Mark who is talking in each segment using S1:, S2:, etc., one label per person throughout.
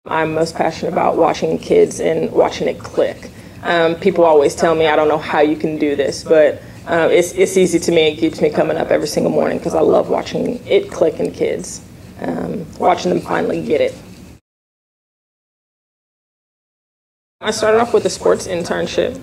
S1: I'm most passionate about watching kids and watching it click. People always tell me, I don't know how you can do this, but it's easy to me. It keeps me coming up every single morning because I love watching it click in kids, watching them finally get it. I started off with a sports internship,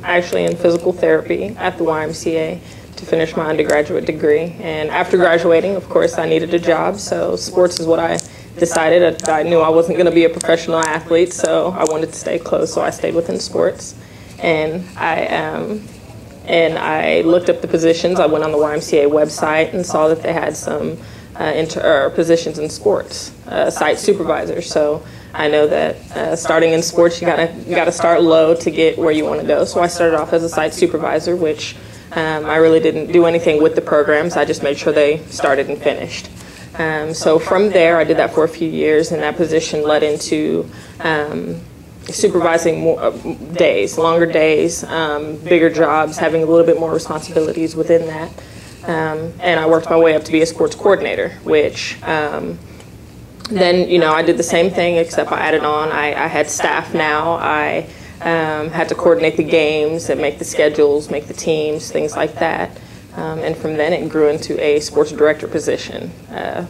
S1: actually in physical therapy at the YMCA to finish my undergraduate degree. And after graduating, of course, I needed a job, so sports is what I decided. I knew I wasn't going to be a professional athlete, so I wanted to stay close, so I stayed within sports. And I looked up the positions. I went on the YMCA website and saw that they had some positions in sports, site supervisor. So I know that starting in sports, you gotta start low to get where you want to go. So I started off as a site supervisor, which I really didn't do anything with the programs. I just made sure they started and finished. So from there, I did that for a few years, and that position led into supervising more days, longer days, bigger jobs, having a little bit more responsibilities within that. And I worked my way up to be a sports coordinator, which then, I did the same thing, except I added on. I had staff now. I had to coordinate the games and make the schedules, make the teams, things like that. And from then it grew into a sports director position,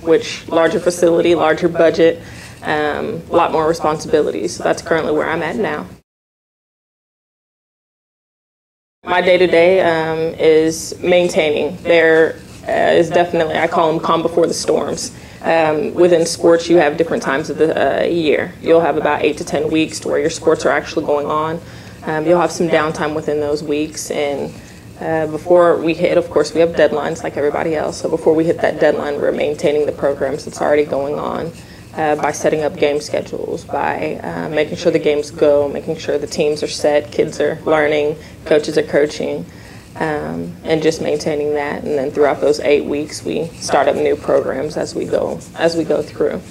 S1: which larger facility, larger budget, a lot more responsibilities. So that's currently where I'm at now. My day-to-day is maintaining. There is definitely, I call them calm before the storms. Within sports, you have different times of the year. You'll have about 8 to 10 weeks to where your sports are actually going on. You'll have some downtime within those weeks, and before we hit, of course, we have deadlines like everybody else. So before we hit that deadline, we're maintaining the programs that's already going on by setting up game schedules, by making sure the games go, making sure the teams are set, kids are learning, coaches are coaching, and just maintaining that. And then throughout those 8 weeks, we start up new programs as we go through.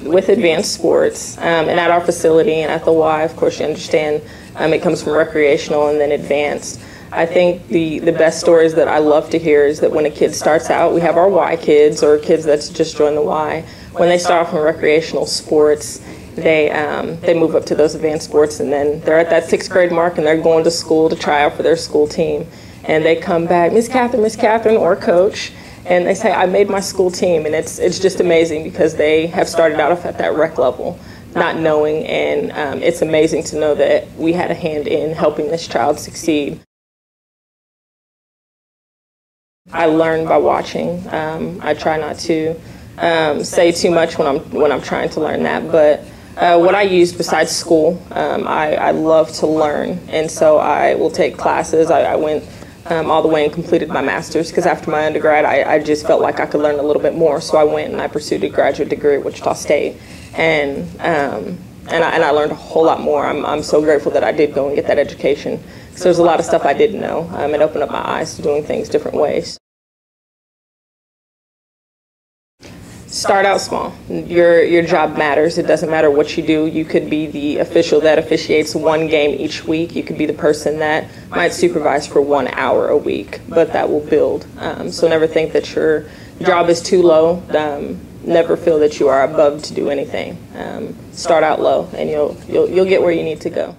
S1: With advanced sports, and at our facility and at the Y, of course, you understand it comes from recreational and then advanced. I think the best stories that I love to hear is that when a kid starts out, we have our Y kids or kids that's just joined the Y. When they start off in recreational sports, they move up to those advanced sports, and then they're at that 6th grade mark and they're going to school to try out for their school team. And they come back, Miss Catherine, or Coach, and they say, I made my school team. And it's just amazing because they have started out at that rec level, not knowing, and it's amazing to know that we had a hand in helping this child succeed. I learn by watching. I try not to say too much when I'm trying to learn that, but what I use besides school, I love to learn, and so I will take classes. I went all the way and completed my master's because after my undergrad, I just felt like I could learn a little bit more, so I went and I pursued a graduate degree at Wichita State, and I learned a whole lot more. I'm so grateful that I did go and get that education because there's a lot of stuff I didn't know. It opened up my eyes to doing things different ways. Start out small. Your job matters. It doesn't matter what you do. You could be the official that officiates one game each week. You could be the person that might supervise for 1 hour a week, but that will build. So never think that your job is too low. Never feel that you are above to do anything. Start out low, and you'll get where you need to go.